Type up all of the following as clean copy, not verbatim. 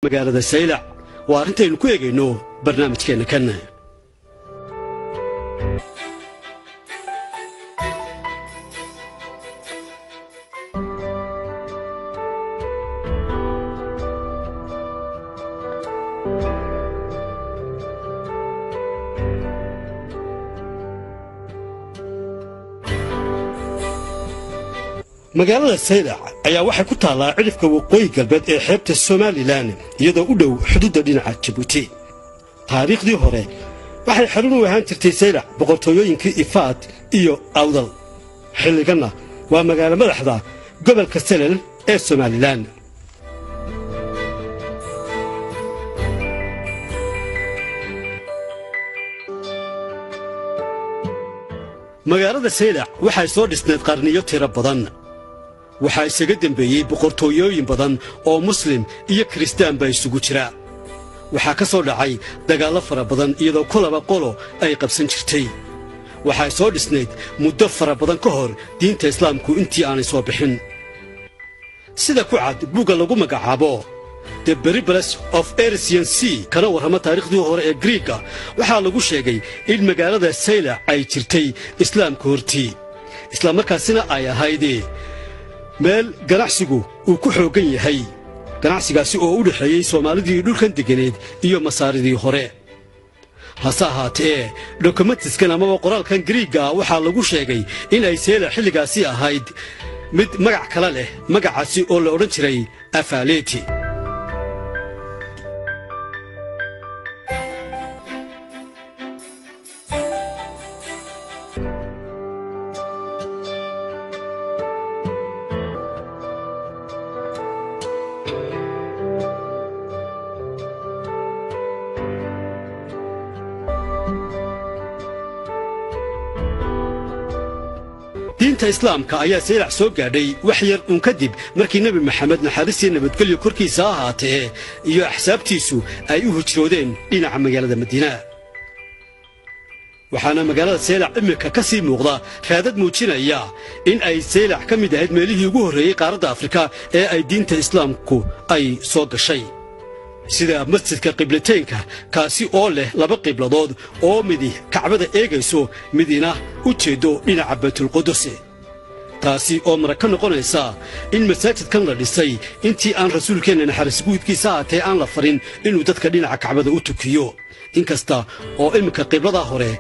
magaalada Saylac waa arintaynu ku eegayno barnaamijkeena kan magaalada Saylac ayaa waxay ku taalaa cirifka waqooyi galbeed ee xeebta Soomaaliland iyadoo u dhow xuduudda dhinaca Djibouti taariikhdii hore waxay xarun u ahaan jirtay Saylac boqortooyooyinkii Ifaad iyo Awdal xilligana waa magaalo madaxda gobolka Salel ee Soomaaliland magaalada Saylac waxay soo dhisneed qarniyo tiro badan waxaa isaga dambeeyay boqortooyooyin badan oo muslim iyo kristaan ba isugu jira waxaa ka soo dhacay dagaalo fara badan iyadoo kulaba qolo ay qabsan jirtay waxay soo dhisneed muddo fara badan ka hor diinta islaamku intii aanay soo bixin sida ku cad buugga lagu magacaabo The Peribles of Arisian Sea kana warrama taariikhdii hore ee Greeka waxaa lagu sheegay in magaalada Saylac ay jirtay islaamka hortii isla markaasina ay ahayd meel ganacsigu uu ku xoogan yahay ganacsigaasi oo u dhaxeeyay Soomaalidii dhulkan deganeed iyo masaaridii hore hase ahaatee dokumentiskan ama qoraalkan Greeka waxaa lagu sheegay in ay Saylac xilligaasi ahayd mid magac kala leh magacaasi oo la oran jiray Afaleti diinta islaamka ayaa Saylac soo gaadhay wax yar un kadib markii Nabi Maxamed naxariis iyo nabadgelyo korkiisa ahaatee iyo axsaabtiisu ay u hijroodeen dhinaca magaalada Madiina waxaana magaalada Saylac imika ka sii muuqda raadad muujinaya in ay Saylac ka mid ahayd meelihii ugu horreeyay qaaradda Afrika ee ay diinta islaamku ay soo gashay sida masjidka qiblateynka kaasi oo leh laba qibladood oo midi Kacbada eegayso midina u jeedo dhinaca Baytul Qudus taasi oo marka noqonaysa in masaajidkan la dhisay intii aan rasuulkeena naxariis guudkiisa aatay aan la farin inuu dadka dhinaca Kacbada u tukiyo inkasta oo imika qiblada hore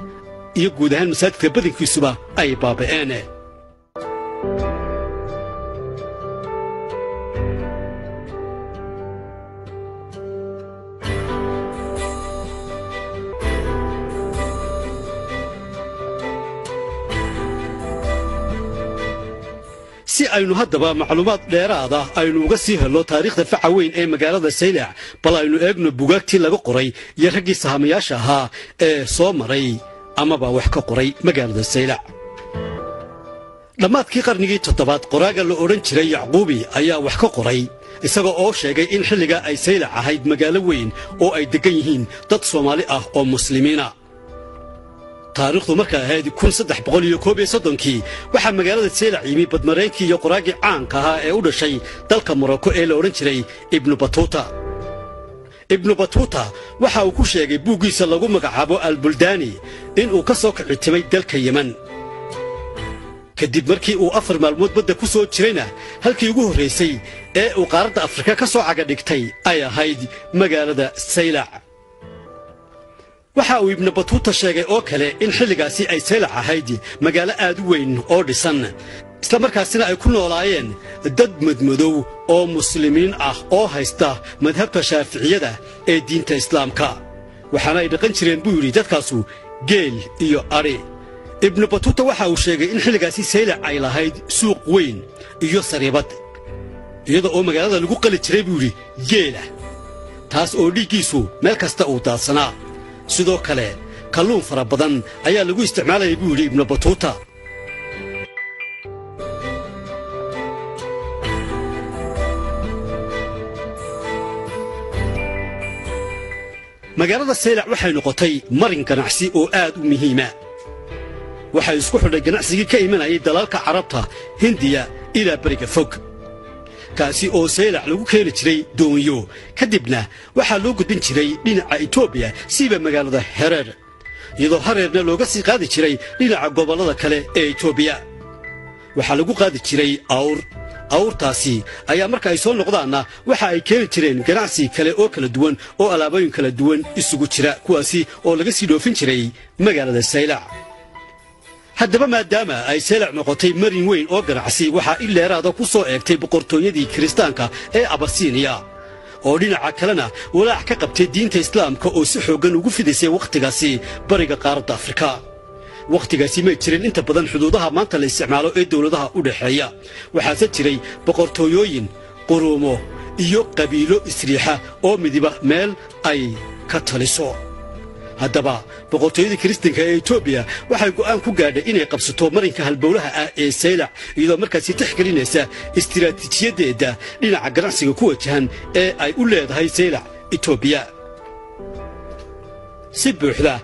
iyo guud ahaan masaajidka badankiisuba ay baaba'een si aynu haddaba macluumaad dheeraad ah aynu uga sii helno taariikhda faca weyn ee magaalada Saylac bal aynu eegno buugaagtii laga qoray iyo raggii sahamiyaasha ahaa ee soo maray amaba wax ka qoray magaalada Saylac dhammaadkii qarnigii 7aad qoraaga la oran jiray Yacquubi ayaa wax ka qoray isagoo oo sheegay in xilliga ay Saylac ahayd magaalo weyn oo ay degan yihiin dad Soomaali ah oo muslimiina taariikhdu markaa ahayd 1331 waxaa magaalada Saylac yimi badmareenkii iyo qoraagii caanka ahaa ee u dhashay dalka Morocco ee la oran jiray Ibn Battuta waxa uu ku sheegay buuggiisa lagu magacaabo Al-Buldani in uu ka soo kicitimay dalka Yemen kadib markii uu 4 maalmood badda ku soo jirayna halkii ugu horeysay ee uu qaaradda Afrika ka soo caga dhigtay ay ahayd magaalada Saylac waxa uu Ibn Battuta sheegay oo kale in xilligaasi ay Saylac ahayd magaalo aad u weyn oo dhisan isla markaasina ay ku noolaayeen dad madmadow oo muslimiin ah oo haysta madhabka Shaafiiciyada ee diinta islaamka waxaana ay dhaqan jireen buu yiri dadkaasu geel iyo ari Ibn Battuta waxa uu sheegay in xilligaasi Saylac ay lahayd suuq weyn iyo sariibad iyadoo oo magaalada lagu qali jiray buu yiri geela taas oo dhigiisu meel kasta uu daadsanaa sidoo kale kalluun fara badan ayaa lagu isticmaalayay buu yiri Ibn Battuta magaalada Saylac waxay noqotay marin ganacsi oo aad u muhiim ah waxay isku xidhay ganacsigii ka imanayay dalalka Carabta Hindiya ila bariga fog kaasi oo saylac lagu keeni jiray doonyo kadibna waxaa loo gudbin jiray dhinaca Itoobiya siiba magaalada Herer iyadoo Hererna looga sii qaadi jiray dhinaca gobolada kale ee Itoobiya waxaa lagu qaadi jiray awrtaasi ayaa marka ay soo noqdaanna waxa ay keeni jireen ganacsi kale oo kala duwan oo alaabooyin kala duwan isugu jira kuwaasi oo laga sii dhoofin jiray magaalada saylac haddaba maadaama ay saylac noqotay marin weyn oo ganacsi waxaa ileeraada ku soo eegtay boqortooyadii kiristaanka ee Abasiiniya oo dhinaca kalena walaac ka qabtay diinta islaamka oo si xooggan ugu fidisay waqtigaasi bariga qaaradda Afrika waqtigaasi ma jirin inta badan xuduudaha maanta la isticmaalo ee dawladaha u dhaxeeya waxaase jiray boqortooyooyin quruumo iyo qabiilo isriixa oo midiba meel ay ka taliso haddaba boqortooyadii kiristaanka ee Itoobiya waxay go'aan ku gaadhay inay qabsato marinka halbowlaha ah ee saylac iyadoo markaasi tixgelinaysa istiraatiijiyadeeda dhinaca ganacsiga ku wajahan ee ay u leedahay saylac Itoobiya si buuxda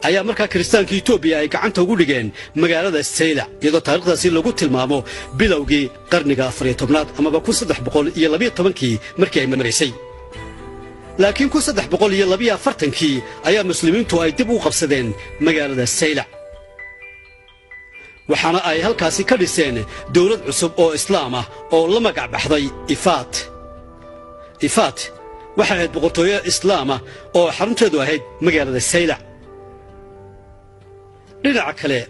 ayaa markaa kiristaanka Itoobiya ay gacanta ugu dhigeen magaalada saylac iyadoo taariikhdaasi lagu tilmaamo bilowgii qarniga 14aad ama 1312 markii ay mareysay laakiin 1342 ayaa muslimiintu ay dib u qabsadeen magaalada saylac waxaana ay halkaasi ka dhiseen dawlad cusub oo islaam ah oo la magac baxday Ifaat waxay ahayd boqortooyo islaam ah oo xarunteedu ahayd magaalada saylac dhinaca kale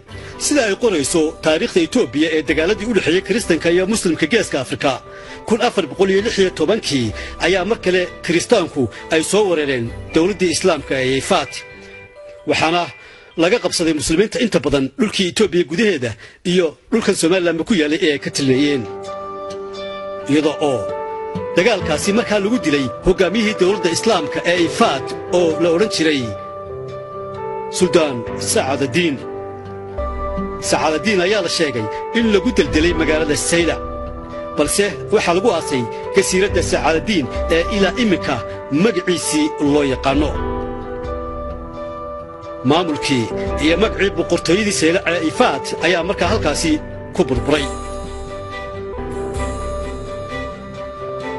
sida ay qorayso taariikhda Itoobiya ee dagaaladii u dhaxeeyay kiristaanka iyo muslimka geeska Afrika 1416 ayaa mar kale kiristaanku ay soo wareereen dawladda islaamka ee Ifaat waxaana laga qabsaday muslimiinta inta badan dhulkii Itoobiya gudaheeda iyo dhulkan Soomaaliland ku yaalay ee ay ka tilinayeen iyadoo oo dagaalkaasi markaa lagu dilay hogaamiyihii dawladda islaamka ee Ifaat oo la oran jiray Suldaan Sacaadadiin ayaa la sheegay in lagu deldelay magaalada saylac balse waxaa lagu aasay jasiiradda Sacaadadiin ee ilaa imika magaciisii loo yaqaano maamulkii iyo magacii boqortooyadii saylac ee Ifaat ayaa markaa halkaasi ku burburay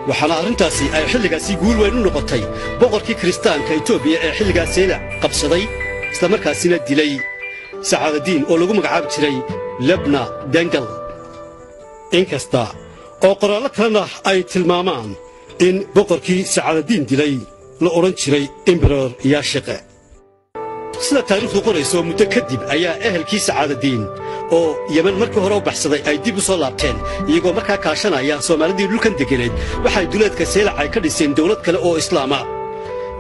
waxaana arrintaasi ay xilligaasi guul weyn u noqotay boqorkii kiristaanka Itoobiya ee xilligaas saylac qabsaday isla markaasina dilay Sacaadadiin oo lagu magacaab jiray Labna Dangal inkasta oo qoraallo kalena ay tilmaamaan in boqorkii Sacaadadiin dilay la oran jiray Emperor Yaashiqe sida taariikhdu qorayso muddo kadib ayaa ehelkii Sacaadadiin oo Yemen markii hore u baxsaday ay dib u soo laabteen iyagoo markaa kaashanaya Soomaalidii dhulkan deganeed waxay duleedka saylac ay ka dhiseen dawlad kale oo islaam ah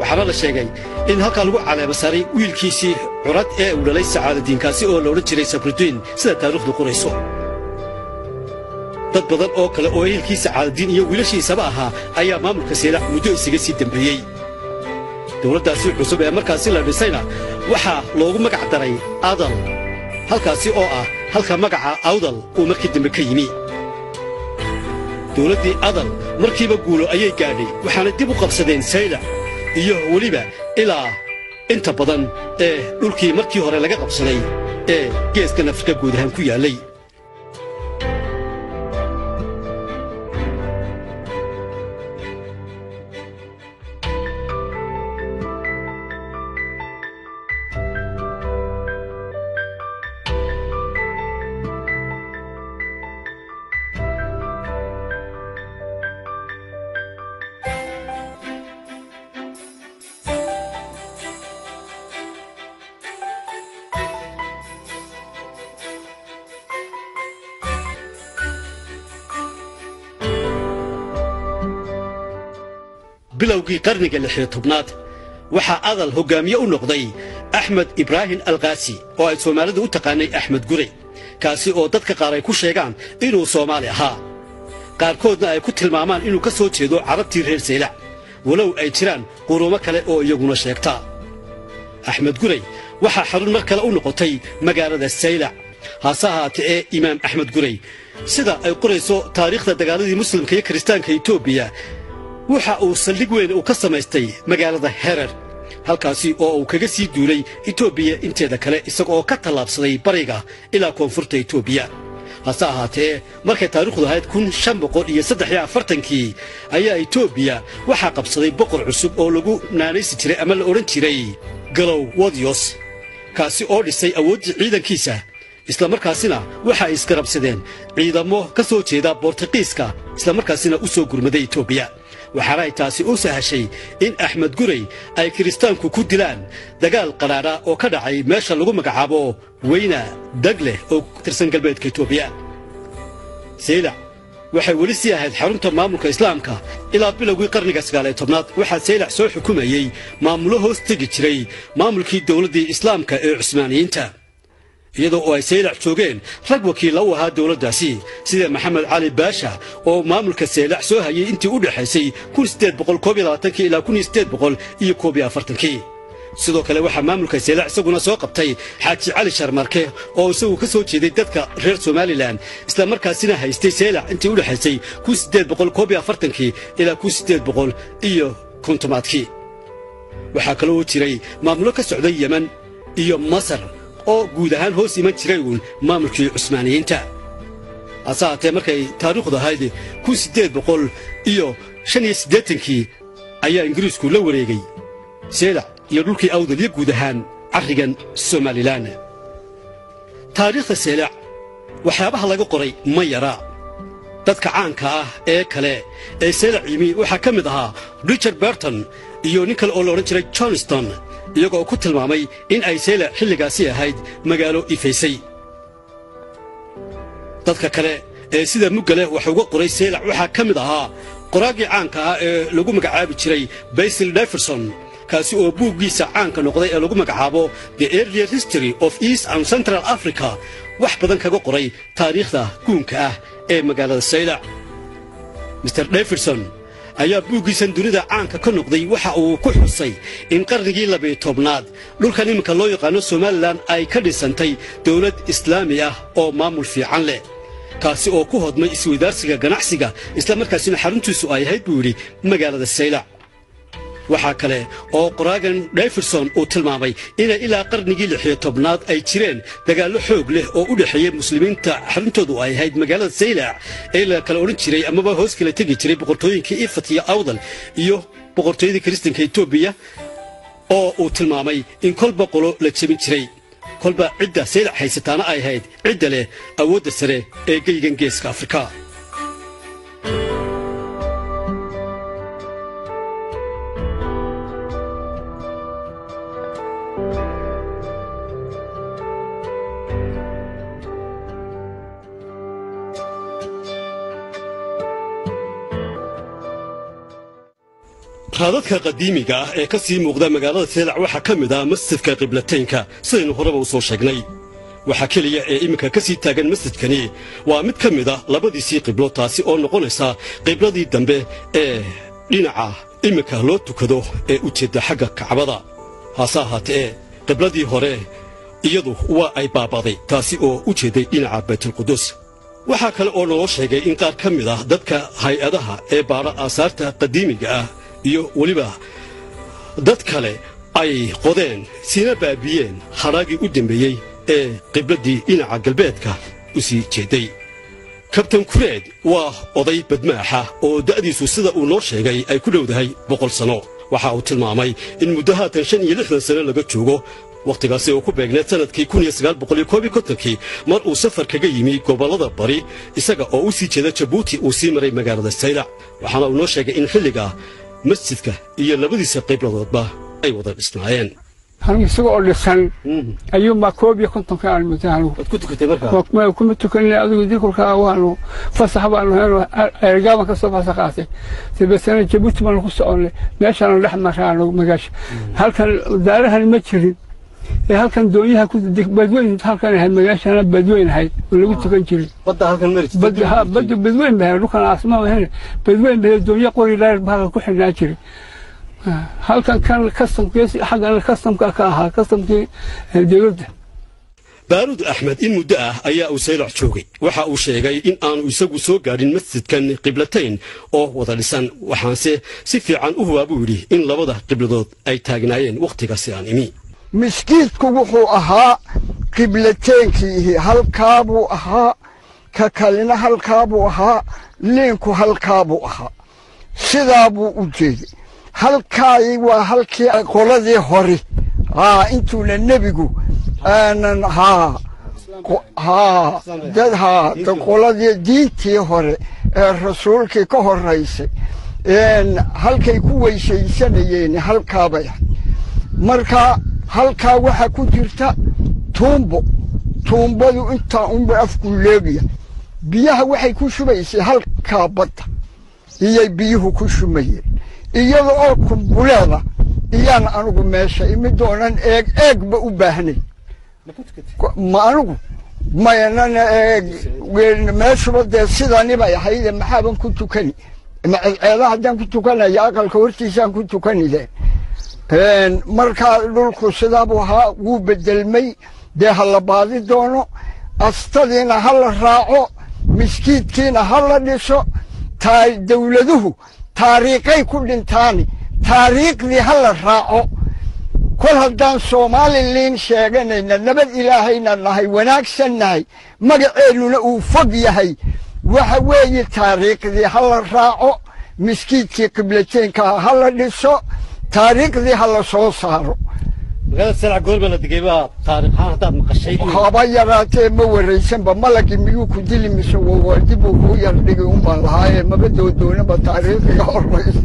waxaana la sheegay in halkaa lagu caleema saaray wiilkiisii curad ee uu dhalay Sacaadadiin kaasi oo la oran jiray Sabrudiin sida taariikhdu qorayso dad badan oo kale oo ehelkii Sacaadadiin iyo wiilashiisaba ahaa ayaa maamulka saylac muddo isaga sii dambeeyey dawladdaasi cusub ee markaasi la dhisayna waxaa loogu magac daray Adal halkaasi oo ah halka magaca Awdal uu markii dambe ka yimi dawladdii Adal markiiba guulo ayay gaadhay waxaana dib u qabsadeen saylac iyo weliba ilaa inta badan ee dhulkii markii hore laga qabsaday ee geeska Afrika guud ahaan ku yaalay bilowgii qarniga 16aad waxa Adal hogaamiye u noqday Axmed Ibrahim Alqaasi oo ay Soomaalidu u taqaanay Axmed Gurey kaasi oo dadka qaar ay ku sheegaan inuu Soomaali ahaa qaarkoodna ay ku tilmaamaan inuu ka soo jeedo carabtii reer saylac walow ay jiraan quruumo kale oo iyaguna sheegta Axmed Gurey waxa xarun mar kale u noqotay magaalada saylac hase ahaatee Imaam Axmed Gurey sida ay qorayso taariikhda dagaaladii muslimka iyo kiristaanka Itoobiya waxa uu saldhig weyn u ka samaystay magaalada Herer halkaasi oo uu kaga sii duulay Itoobiya inteeda kale isagoo ka talaabsaday bariga ilaa koonfurta Itoobiya hase ahaatee markay taariikhdu ahayd 1543 ayaa Itoobiya waxaa qabsaday boqor cusub oo lagu naanaysi jiray ama la oran jiray Galow Wodios kaasi oo dhisay awoodii ciidankiisa isla markaasina waxa ay iskarabsadeen ciidamo ka soo jeeda Boortaqiiska isla markaasina u soo gurmaday Itoobiya waxaana ay taasi u sahashay in Axmed Gurey ay kiristaanku ku dilaan dagaal qaraara oo ka dhacay meesha lagu magacaabo Weyna Dagle oo tirsan galbeedka Itoobiya Saylac waxay weli sii ahayd xarunta maamulka islaamka ilaa bilowgii qarniga 19aad waxaa Saylac soo xukumayay maamulo hoos tagi jiray maamulkii dawladda islaamka ee Cusmaaniyiinta iyadoo ay Saylac joogeen rag wakiil u ahaa dawladdaasi sida Maxamed Cali Baasha oo maamulka Saylac soo hayay intii u dhaxaysay 1822 ilaa 1841 sidoo kale waxa maamulka Saylac isaguna soo qabtay Xaaji Cali Sharmarke oo isagu ka soo jeeday dadka reer Somaliland isla markaasina haystay Saylac intii u dhaxaysay 1841 ilaa 1850 waxa kale oo jiray maamulo ka socday Yemen iyo Masar oo guud ahaan hoos iman jiray maamulkii Cusmaaniyiinta asaatee markay taariikhdu ahayd 1885 ayaa Ingiriisku la wareegay Saylac iyo dhulkii awdal iyo guud ahaan arrigan Somaliland taariikhda Saylac waxyaabaha laga qoray ma yara dadka caanka ah ee kale ee Saylac yimi waxa ka mid ahaa Richard Burton iyo nin kale oo la oran jiray Johnston iyagoo ku tilmaamay in ay Saylac xilligaasi ahayd magaalo ifaysay dadka kale ee sida mugale wax uga qoray Saylac waxa ka mid ahaa qoraagii caanka ah ee lagu magacaabi jiray Basil Davidson kaasi oo buuggiisa caanka noqday ee lagu magacaabo The Earlier History of East and Central Africa wax badan kaga qoray taariikhda guunka ah ee magaalada Saylac Mr Davidson ayaa buuggiisan dunida caanka ka noqday waxa uu ku xusay in qarnigii 12aad dhulkan iminka loo yaqaan Somaliland ay ka dhisantay dawlad islaami ah oo maamul fiican leh kaasi oo ku hodmay isweydaarsiga ganacsiga isla markaasina xaruntiisu ay ahayd buu yiri magaalada Saylac waxa kale oo qoraagan Davidson uu tilmaamay in ilaa qarnigii 16aad ay jireen dagaalo xoog leh oo u dhaxeeyay muslimiinta xaruntoodu ay ahayd magaalada Saylac ee la kala oran jiray amaba hoos kala tagi jiray boqortooyinkii Ifat iyo Awdal iyo boqortooyadii Kiristaanka Itoobiya oo uu tilmaamay in kolba qolo la jabin jiray kolba cidda Saylac haysataana ay ahayd cidda leh awoodda sare ee geegan geeska Afrika raadadka qadiimiga ah ee ka sii muuqda magaalada Saylac waxa ka mid ah masjidka Qiblateynka sidaynu horeba u soo sheegnay waxa kaliya ee iminka ka sii taagan masjidkani waa mid ka mid ah labadiisii qiblo taasi oo noqonaysa qibladii dambe ee dhinaca iminka loo tukado ee u jeeda xagga Kacbada hase ahaatee qibladii hore iyadu waa ay baabaday taasi oo u jeeday dhinaca Baytul Qudus waxa kale oo loo sheegay in qaar ka mid ah dadka hay'adaha ee baara aasaarta qadiimiga ah iyo waliba dad kale ay qodeen sina baabiyeen haraagii u dambeeyay ee qibladii dhinaca galbeedka u sii jeeday Captain Kureed waa oday badmaaxa oo da'diisu sida uu noo sheegay ay ku dhowdahay 100 sano waxa uu tilmaamay in muddo haatan 65 sano laga joogo waqtigaasi oo ku beegneed sanadkii 1951 mar uu safar kaga yimi gobolada bari isaga oo u sii jeeda Djibouti uu sii maray magaalada Saylac waxaana uu noo sheegay in xilliga masjidka iyo labadiisa qibladoodba ay wada dhisnaayeen هني سوق اللسان أيوم ما كوبي كنت كان مثلاً كنت كتير ما كنت كنا أذو ذكر كأوانو فصحب أنه رجال كسب فسقاتي بس أنا جبت من الخصوص ليش أنا لحم مثلاً مجاش هل كان دارها المتشري هل كان دونيها كنت بدوين هل كان هالمجاش أنا بدوين هاي ولا كنت كنشري بدها هل كان مرج بدو بدوين بها لو كان أسماء هنا بدوين بها الدنيا قولي لا بها كل ناشري هل كان الكاستم كيس حق الكاستم كاها كاستم كي ديرده بارود أحمد إن مدة أيا وسيلع شوقي وحا وشيغي إن آن ويساقو سوغارين مسجد كان قبلتين أو وضالسان وحانسي سيفي عن أهو أبوري إن لبدا قبلدود أي تاقنايين وقتي قاسيان إمي مسجد كوحو أها قبلتين كيه هل كابو أها ككلنا هالكابو ها لينكو هالكابو ها سيدابو وجيدي هالكاي وهالكي قولدي هوري انتو للنبيكو انا dad qoladii diintii hore rasuulkii ka horeysay halkay ku weysaysanayeen halkaabay marka halkaa waxa ku jirta tuumbadu inta unba afku leegiya biyaha waxay ku shubaysay halkaa badda iyo biyuhu ku shumayeen iyadoo oo kumbuleeda iyaan anigu meesha imid doonan eegba u baahnay ma anigu mayanana meeshuba dee sidani bay ahayd maxaaban ku tukani ceedaha haddaan ku tukanaya aqalka hortiisaan ku tukanide markaa dhulku sidaabuu ahaa wuu bedelmay dee ha la baadi doono astadiina ha la raaco miskiidkiina ha la dhiso dawladuhu taariikhay ku dhintaani taariikhdii ha la raaco kol haddaan Soomaaliland sheeganayna nabad ilaahayna nahay wanaagsan nahay magaceennuna uu fog yahay waxa weeye taariikhdii ha la raaco miskiidkii qiblateenka ha la dhiso taariikhdii ha la soo saaro magaalada Seylac goorma la digay baa taariikhan hadaad maqashay haba yaraatee ma wareysanba malagi miyuu ku dili mise waa dib uu ku yar dhigay uma lahaayee maba doodoonaba taariikhga horeysa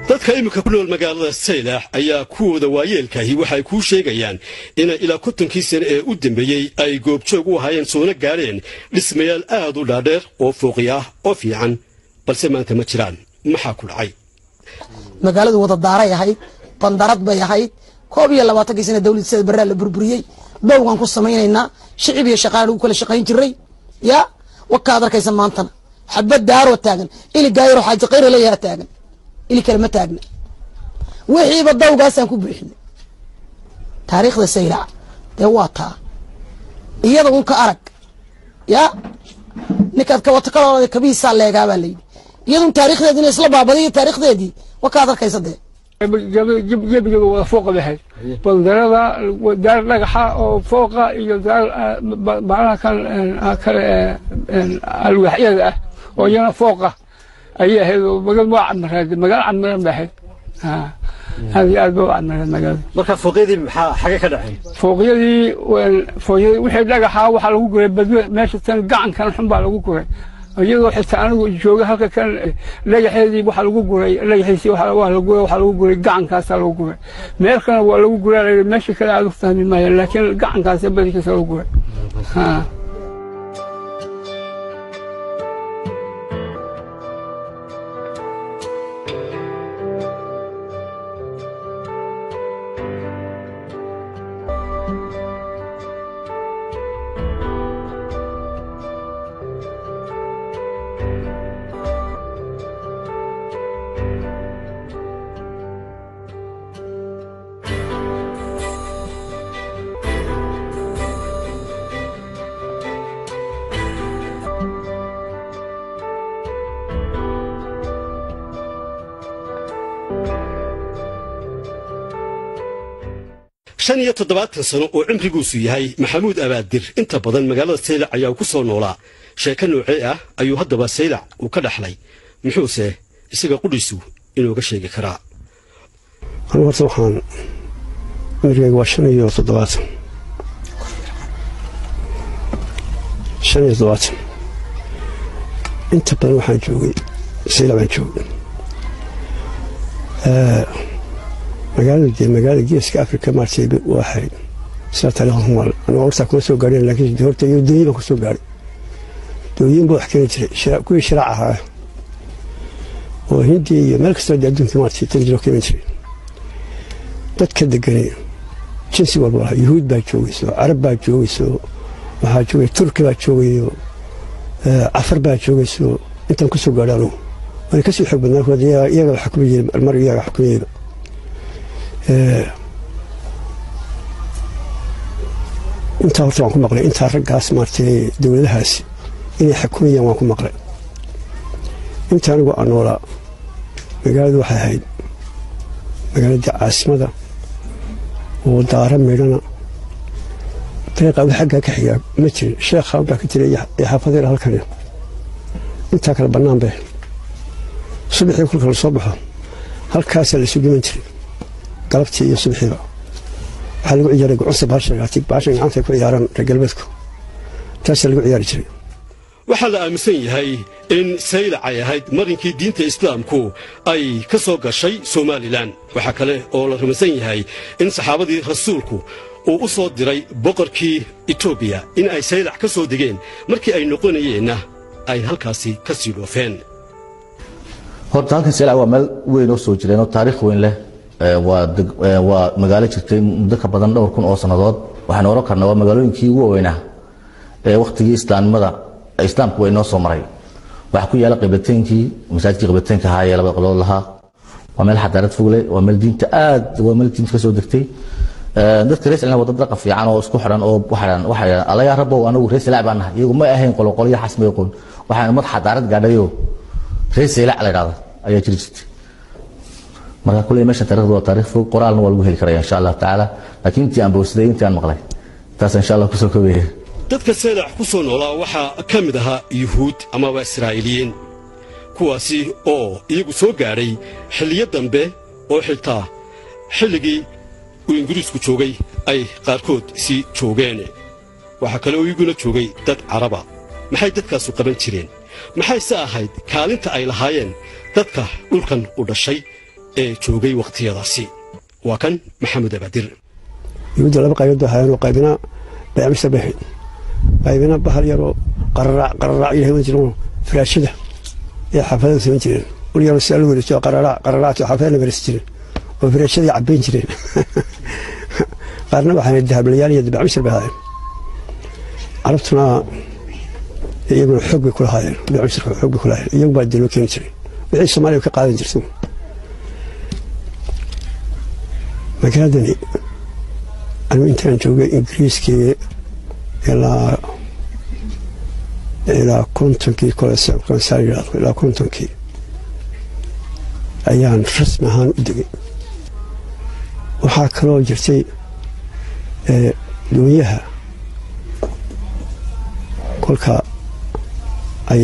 dadka imika ku nool magaalada Seylac ayaa kuwada waayeelkaahi waxay ku sheegayaan in ila 50 sano ee u dambeeyay ay goobjoog u hayeen soona gaareen dhismayaal aad u dhaadheer oo fooqiya oo fiican balse maanta ma jiraan maxaa ku dhacay magaaladu wada daaray ahayd bandarad bay ahayd 22 sano dawladda sida barra la burburiyay bawgan ku sameeynayna shicib iyo shaqaale u kala shaqayn jiray ya wakaad arkaysa maantana xabad daaro taagan ili gaayro xaaji qeyr leeyahay taagan ili kalma taagna wixii badawgaasaan ku buuxinay taariikhda Seylac ee waata iyada uu ka arag ya nikad ka wata kala kabiisa leegaaba leeyay iyadu taariikhdeedina isla baabadiyo taariikhdeedii wakaad arkaysa de جيب فوق بحي بندرة دار لقحة أو فوق يدار بعدها كان الوحيد وجينا فوقه أيه هذا مجال عمر هذا مجال عمر بحي هذه أربعة عمر المجال marka fooqyadii xaga ka dhacay fooqyadii wixii laqaxa waxa lagu guray badwe meesha tan gacan kan xunbaa lagu guray iyadoo xitaa anigu jooga halka kan lagaxeedii waxa lagu guray lagaxiisi waxa lagu guray gacankaas lagu guray meel kale waa lagu guray meesha kale aad u fahmi maayo laakiin gacankaas badikiisa lagu guray 75 sano oo cimrigiisu yahay maxamuud abaadir inta badan magaalada saylac ayaa ku soo noolaa sheeko noocee ah ayuu haddaba saylac uu ka dhaxlay muxuuse isaga qudhiisu inuu ga sheegi karaa anigu horta waxaan cimrigaygu waa 75 inta badan waxaan joogay saylac baan joogay magaalada geeska afrika maartay waxay sida taariikhda mal anigu horta kuma soo gaadhin laakiin horta iyo dunyada ku soo gaadhay dooyin buu wax ka jiray kuwii shiraac ahaa oo hindi iyo meel kasta adduunka maartay tanjiro ka jiray dadka deganay jinsi walba yahuud baa joogayso carab baa joogayso waxaa joogay turki baa joogayo afar baa joogayso intaan ku soo gaadhaano way ka soo xog badnaa iyaga waxa ku jiray mar iyaga xukumayba inta horta waan ku maqlay inta raggaas maartay dawladahaas inay xukumayaan waan ku maqlay inta anigu aan noolaa magaaladu waxay ahayd magaalada caasimada oo daara meedhana dariiqa xagga ka xiga ma jirin sheekha baa ka jiray xaafadada halkan inta kala banaan bay subaxii kulka la soo baxo halkaas la isugu iman jiray galabtii iyo subaxiiba waxaa lagu ciyaaray gocosha baashan gacanta ku ciyaaran galbeedku taas lagu ciyaari jiray waxaa la aaminsan yahay in saylac ay ahayd marinkii diinta islaamku ay ka soo gashay Soomaaliland waxa kale oo la rumaysan yahay in saxaabadii rasuulku uu u soo diray boqorkii Itoobiya in ay saylac ka soo degeen markii ay noqonayeenna ay halkaasi ka sii dhoofeen horta halkan saylac waa meel weyn oo soo jireen oo taariikh weyn leh waa magaalo jirtay muddo ka badan dhowr kun oo sanadood waxaan oran karnaa waa magaalooyinkii ugu weynaa ee waqtigii islaamnimada islaamku way noo soo maray waxa ku yaala qiblateenkii masaajidkii qiblateenka ahaa ee laba qolood lahaa waa meel xadaarad fog leh waa meel diinta ka soo degtay dadka reer Saylac wadada dhaqan fiican oo isku xiran oo waxaan alla yaa rabbow anagu reer Saylac baan nahay iyagu ma ahayn qolqolyo xasmay qoon waxaan mad xadaarad gaadhayo reer Saylac la yiraahdo ayaa jirtay marka kulay meesha taariikhdu waa taariikh fog qoraalna waa lagu heli karaa insha Allah taala laakiin intii aan boosday intii aan maqlay taas insha Allah ku soo koobeeyay dadka saylac ku soo noolaa waxaa ka mid ahaa yuhuud amaba israa'iiliyiin kuwaasi oo iyagu soo gaadhay xilliyo dambe oo xitaa xilligii uu ingiriisku joogay ay qaarkood sii joogeen waxaa kale oo iyaguna joogay dad caraba maxay dadkaasu qaban jireen maxayse ahayd kaalinta ay lahaayeen dadka dhulkan u dhashay ee joogay waqtiyadaasi waa kan maxamed abaadir yuhuudda laba qaybood waxaan qaybina bay'amsa bixin qaybina bahal yaro qararaac ilaahay wada jiraan firaashada ee xaafadada soo jireen wali yaro soo wada qararaac xaafadada la jireen oo firaashada cabeen jireen qaarna waxaan dahablayaal iyo bay'amsa bixin arabtuna iyaguna xoog bay ku lahaayeen bay'amsa xoog bay ku lahaayeen iyagu baa dilo keen jiray wixii Soomaaliya ka qaadan jirtay magaaladani anigu intaan joogay ingiriiskii ilaa kontonkii ilaa kontonkii ayaan rasmi ahaan u degay waxaa kaloo jirtay doonyaha kolka ay